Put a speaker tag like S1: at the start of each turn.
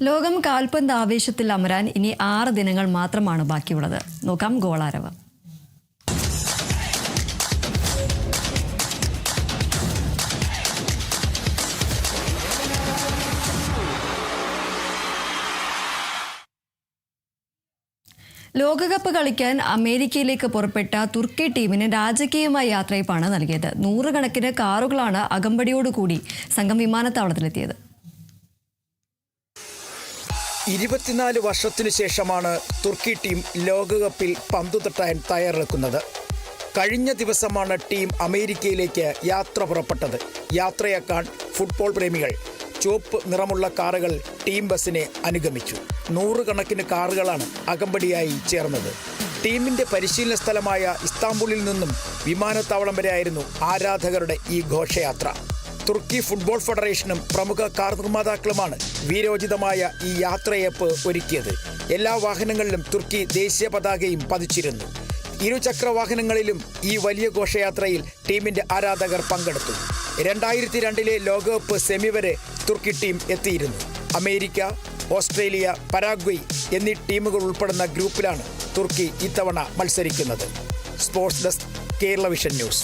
S1: ലോകം കാൽപന്ത് ആവേശത്തിൽ അമരാൻ ഇനി 6 ദിനങ്ങൾ മാത്രമാണ് ബാക്കിയുള്ളത്. നോക്കാം ഗോളാരവം. ലോകകപ്പ് കളിക്കാൻ അമേരിക്കയിലേക്ക് പുറപ്പെട്ട തുർക്കി ടീമിന് രാജകീയമായ യാത്രയപ്പാണ് നൽകിയത്. 100 കണക്കിന് കാറുകളാണ് അകമ്പടിയോടുകൂടി സംഘം വിമാനത്താവളത്തിലെത്തിയത്.
S2: 24 വർഷത്തിനു ശേഷമാണ് തുർക്കി ടീം ലോകകപ്പിൽ പന്തുതട്ടാൻ തയ്യാറെടുക്കുന്നത്. കഴിഞ്ഞ ദിവസമാണ് ടീം അമേരിക്കയിലേക്ക് യാത്ര പുറപ്പെട്ടത്. യാത്രയാക്കാൻ ഫുട്ബോൾ പ്രേമികൾ ചുവപ്പ് നിറമുള്ള കാറുകൾ ടീം ബസിനെ അനുഗമിച്ചു. 100 കണക്കിന് കാറുകളാണ് അകമ്പടിയായി ചേർന്നത്. ടീമിന്റെ പരിശീലന സ്ഥലമായ ഇസ്താംബുളിൽ നിന്നും വിമാനത്താവളം വരെയായിരുന്നു ആരാധകരുടെ ഈ ഘോഷയാത്ര. തുർക്കി ഫുട്ബോൾ ഫെഡറേഷനും പ്രമുഖ കാർ നിർമ്മാതാക്കളുമാണ് വീരോചിതമായ ഈ യാത്രയപ്പ് ഒരുക്കിയത്. എല്ലാ വാഹനങ്ങളിലും തുർക്കി ദേശീയ പതാകയും പതിച്ചിരുന്നു. ഇരുചക്ര വാഹനങ്ങളിലും ഈ വലിയ ഘോഷയാത്രയിൽ ടീമിന്റെ ആരാധകർ പങ്കെടുത്തു. 2002 ലോകകപ്പ് സെമി വരെ തുർക്കി ടീം എത്തിയിരുന്നു. അമേരിക്ക, ഓസ്ട്രേലിയ, പരാഗ്വയ് എന്നീ ടീമുകൾ ഉൾപ്പെടുന്ന ഗ്രൂപ്പിലാണ് തുർക്കി ഇത്തവണ മത്സരിക്കുന്നത്. Sports desk, Kerala vision news.